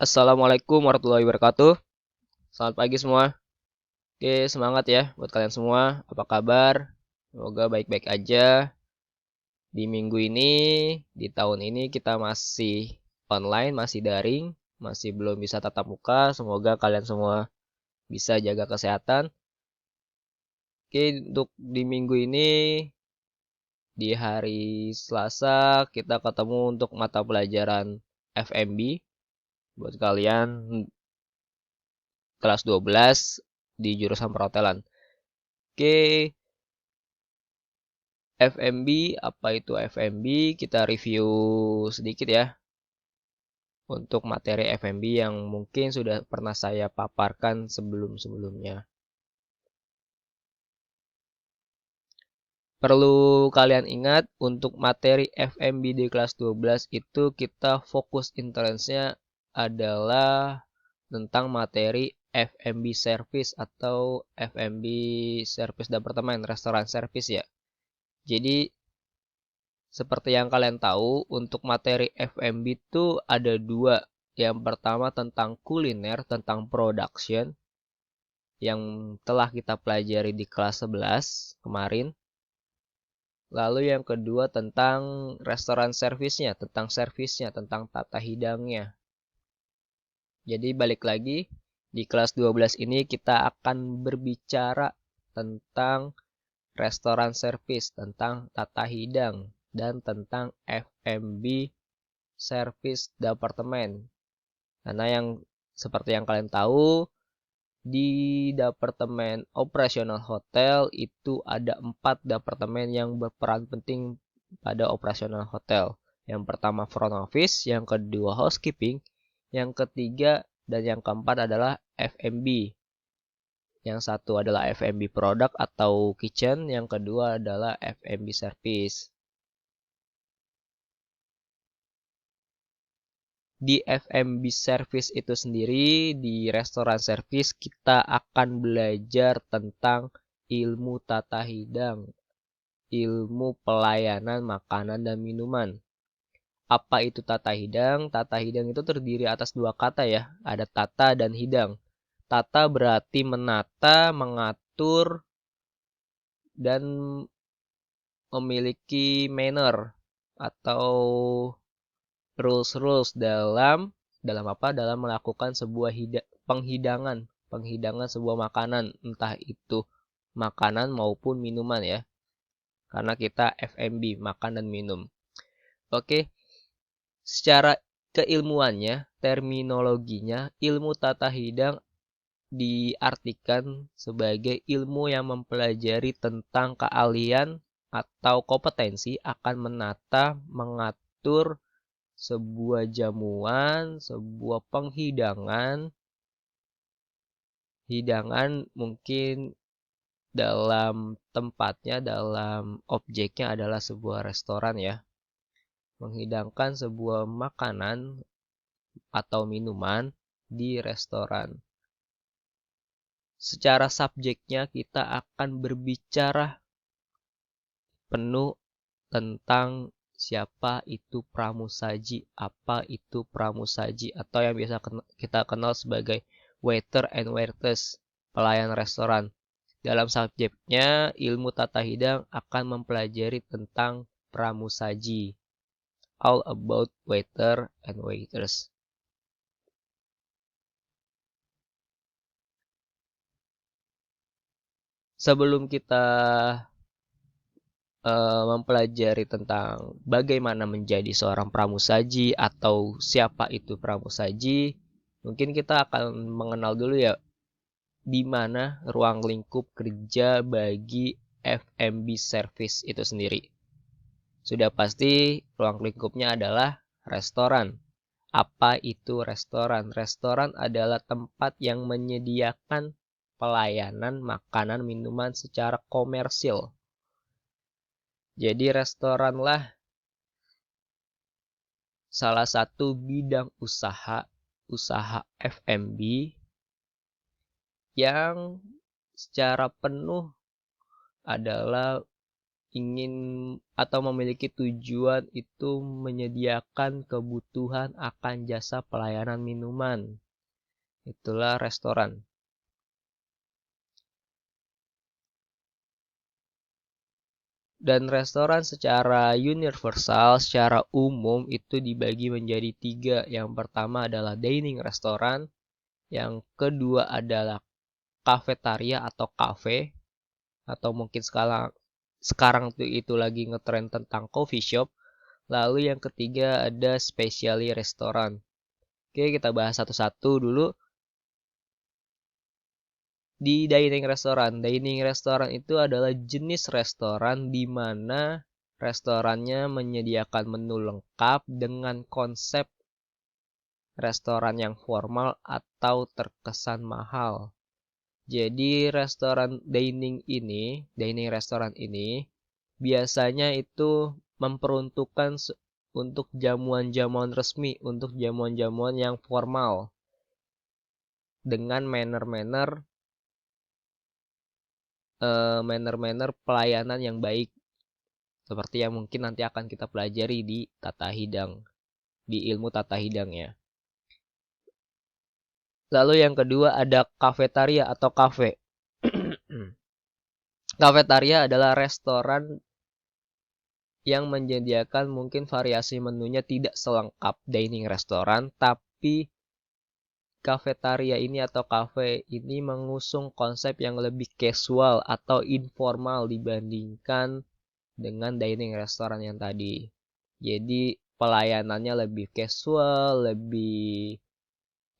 Assalamualaikum warahmatullahi wabarakatuh. Selamat pagi semua. Oke, semangat ya buat kalian semua. Apa kabar? Semoga baik-baik aja. Di minggu ini, di tahun ini kita masih online, masih daring, masih belum bisa tatap muka. Semoga kalian semua bisa jaga kesehatan. Oke, untuk di minggu ini, di hari Selasa, kita ketemu untuk mata pelajaran FMB. Buat kalian kelas 12 di jurusan perhotelan. Oke, FMB, apa itu FMB? Kita review sedikit ya untuk materi FMB yang mungkin sudah pernah saya paparkan sebelum-sebelumnya. Perlu kalian ingat untuk materi FMB di kelas 12 itu kita fokus intensnya adalah tentang materi FMB service atau FMB service departemen, restoran service ya. Jadi seperti yang kalian tahu, untuk materi FMB itu ada dua. Yang pertama tentang kuliner, tentang production, yang telah kita pelajari di kelas 11 kemarin. Lalu yang kedua tentang restoran servisnya, tentang tata hidangnya. Jadi balik lagi, di kelas 12 ini kita akan berbicara tentang restoran service, tentang tata hidang, dan tentang FMB service departemen. Karena yang seperti yang kalian tahu, di departemen operasional hotel itu ada 4 departemen yang berperan penting pada operasional hotel. Yang pertama front office, yang kedua housekeeping, yang ketiga dan yang keempat adalah FMB. Yang satu adalah FMB product atau kitchen, yang kedua adalah FMB service. Di FMB service itu sendiri, di restoran service, kita akan belajar tentang ilmu tata hidang, ilmu pelayanan makanan dan minuman. Apa itu tata hidang? Tata hidang itu terdiri atas dua kata ya, ada tata dan hidang. Tata berarti menata, mengatur, dan memiliki manner atau rules-rules dalam apa? Dalam melakukan sebuah penghidangan sebuah makanan, entah itu makanan maupun minuman ya. Karena kita FMB, makan dan minum. Oke, secara keilmuannya, terminologinya, ilmu tata hidang diartikan sebagai ilmu yang mempelajari tentang keahlian atau kompetensi akan menata, mengatur sebuah jamuan, sebuah hidangan mungkin dalam tempatnya, dalam objeknya adalah sebuah restoran ya. Menghidangkan sebuah makanan atau minuman di restoran. Secara subjeknya kita akan berbicara penuh tentang siapa itu pramusaji, apa itu pramusaji, atau yang biasa kita kenal sebagai waiter and waitress, pelayan restoran. Dalam subjeknya, ilmu tata hidang akan mempelajari tentang pramusaji, all about waiter and waitress. Sebelum kita mempelajari tentang bagaimana menjadi seorang pramusaji atau siapa itu pramusaji, mungkin kita akan mengenal dulu ya di mana ruang lingkup kerja bagi FMB service itu sendiri. Sudah pasti ruang lingkupnya adalah restoran. Apa itu restoran? Restoran adalah tempat yang menyediakan pelayanan makanan minuman secara komersil. Jadi restoranlah salah satu bidang usaha FMB yang secara penuh adalah ingin atau memiliki tujuan itu menyediakan kebutuhan akan jasa pelayanan minuman. Itulah restoran. Dan restoran secara universal, secara umum itu dibagi menjadi 3. Yang pertama adalah dining restoran, yang kedua adalah kafetaria atau cafe, atau mungkin sekarang itu lagi ngetren tentang coffee shop. Lalu yang ketiga ada specialty restoran. Oke, kita bahas satu-satu dulu. Di dining restoran. Dining restoran itu adalah jenis restoran di mana restorannya menyediakan menu lengkap dengan konsep restoran yang formal atau terkesan mahal. Jadi dining restoran ini biasanya itu memperuntukkan untuk jamuan-jamuan resmi, untuk jamuan-jamuan yang formal dengan manner-manner pelayanan yang baik, seperti yang mungkin nanti akan kita pelajari di ilmu tata hidang ya. Lalu yang kedua ada kafetaria atau kafe. Kafetaria adalah restoran yang menyediakan mungkin variasi menunya tidak selengkap dining restoran, tapi kafetaria ini atau kafe ini mengusung konsep yang lebih casual atau informal dibandingkan dengan dining restoran yang tadi. Jadi pelayanannya lebih casual, lebih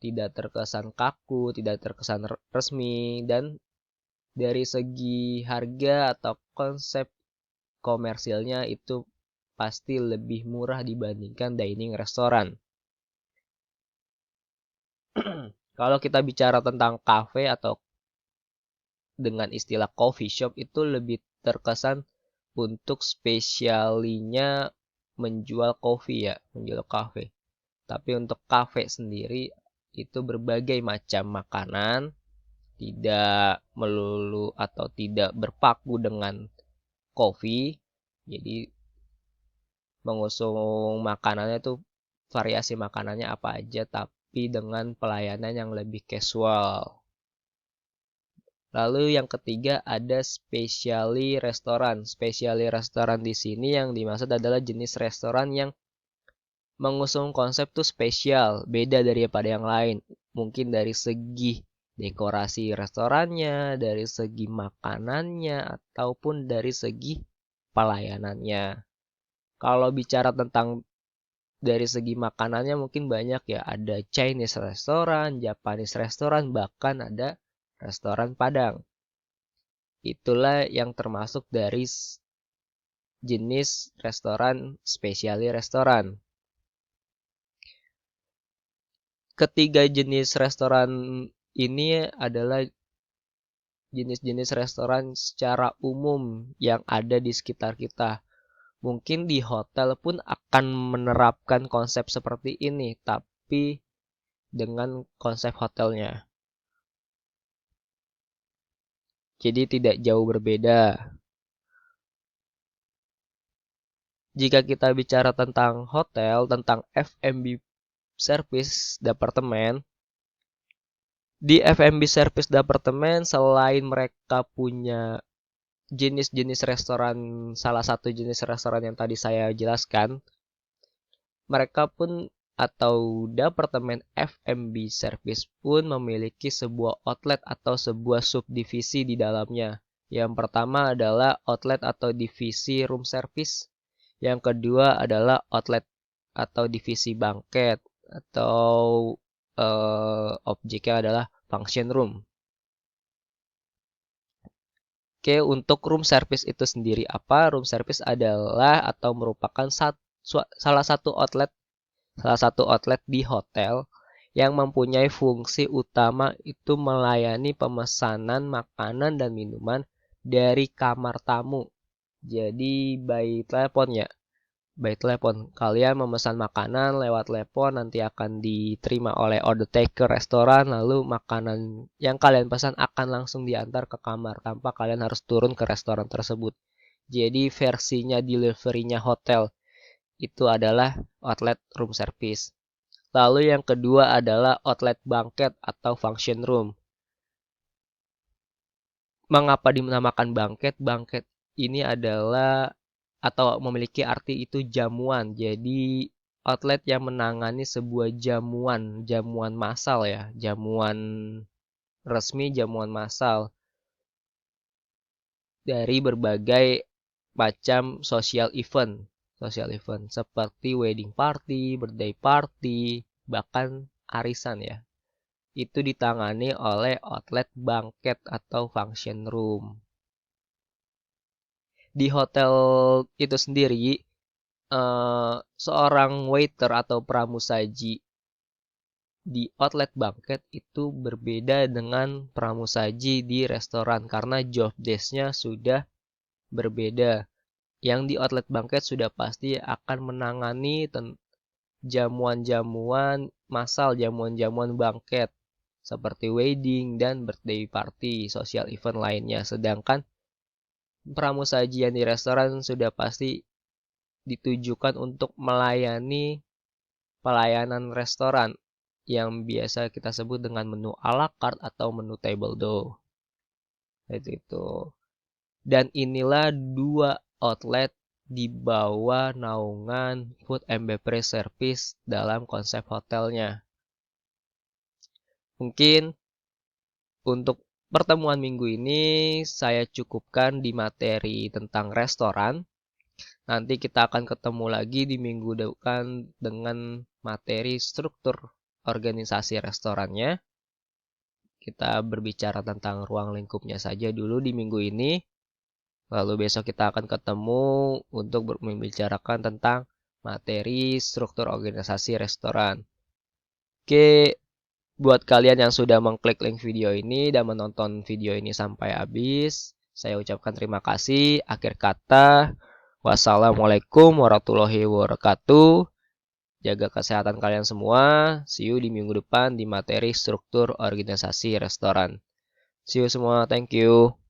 tidak terkesan kaku, tidak terkesan resmi, dan dari segi harga atau konsep komersilnya itu pasti lebih murah dibandingkan dining restoran. Kalau kita bicara tentang cafe atau dengan istilah coffee shop itu lebih terkesan untuk spesialinya menjual kopi ya, menjual kafe. Tapi untuk cafe sendiri itu berbagai macam makanan, tidak melulu atau tidak berpaku dengan kopi. Jadi mengusung makanannya tuh variasi makanannya apa aja tapi dengan pelayanan yang lebih casual. Lalu yang ketiga ada specialty restoran. Specialty restoran di sini yang dimaksud adalah jenis restoran yang mengusung konsep tuh spesial, beda daripada yang lain. Mungkin dari segi dekorasi restorannya, dari segi makanannya, ataupun dari segi pelayanannya. Kalau bicara tentang dari segi makanannya mungkin banyak ya, ada Chinese restoran, Japanese restoran, bahkan ada restoran Padang. Itulah yang termasuk dari jenis restoran specialty restoran. Ketiga jenis restoran ini adalah jenis-jenis restoran secara umum yang ada di sekitar kita. Mungkin di hotel pun akan menerapkan konsep seperti ini, tapi dengan konsep hotelnya. Jadi tidak jauh berbeda. Jika kita bicara tentang hotel, tentang F&B service departemen, di F&B service departemen selain mereka punya jenis-jenis restoran, salah satu jenis restoran yang tadi saya jelaskan, mereka pun atau departemen F&B service pun memiliki sebuah outlet atau sebuah subdivisi di dalamnya. Yang pertama adalah outlet atau divisi room service. Yang kedua adalah outlet atau divisi banquet atau objeknya adalah function room. Oke, untuk room service itu sendiri apa? Room service adalah atau merupakan salah satu outlet di hotel yang mempunyai fungsi utama itu melayani pemesanan makanan dan minuman dari kamar tamu. Jadi by telepon ya. By telepon, kalian memesan makanan lewat telepon nanti akan diterima oleh order taker restoran, lalu makanan yang kalian pesan akan langsung diantar ke kamar tanpa kalian harus turun ke restoran tersebut. Jadi versinya deliverynya hotel itu adalah outlet room service. Lalu yang kedua adalah outlet banquet atau function room. Mengapa dinamakan banquet? Banquet ini adalah atau memiliki arti itu jamuan. Jadi outlet yang menangani sebuah jamuan massal ya, jamuan resmi, jamuan massal dari berbagai macam social event seperti wedding party, birthday party, bahkan arisan ya. Itu ditangani oleh outlet banquet atau function room. Di hotel itu sendiri, seorang waiter atau pramusaji di outlet banquet itu berbeda dengan pramusaji di restoran karena job desk-nya sudah berbeda. Yang di outlet banquet sudah pasti akan menangani jamuan-jamuan massal, jamuan-jamuan banquet seperti wedding dan birthday party, social event lainnya. Sedangkan pramusaji yang di restoran sudah pasti ditujukan untuk melayani pelayanan restoran yang biasa kita sebut dengan menu à la carte atau menu table d'eau. Itu. Dan inilah dua outlet di bawah naungan food and beverage service dalam konsep hotelnya. Mungkin untuk pertemuan minggu ini saya cukupkan di materi tentang restoran. Nanti kita akan ketemu lagi di minggu depan dengan materi struktur organisasi restorannya. Kita berbicara tentang ruang lingkupnya saja dulu di minggu ini. Lalu besok kita akan ketemu untuk membicarakan tentang materi struktur organisasi restoran. Oke. Buat kalian yang sudah mengklik link video ini dan menonton video ini sampai habis, saya ucapkan terima kasih. Akhir kata, wassalamualaikum warahmatullahi wabarakatuh. Jaga kesehatan kalian semua. See you di minggu depan di materi struktur organisasi restoran. See you semua, thank you.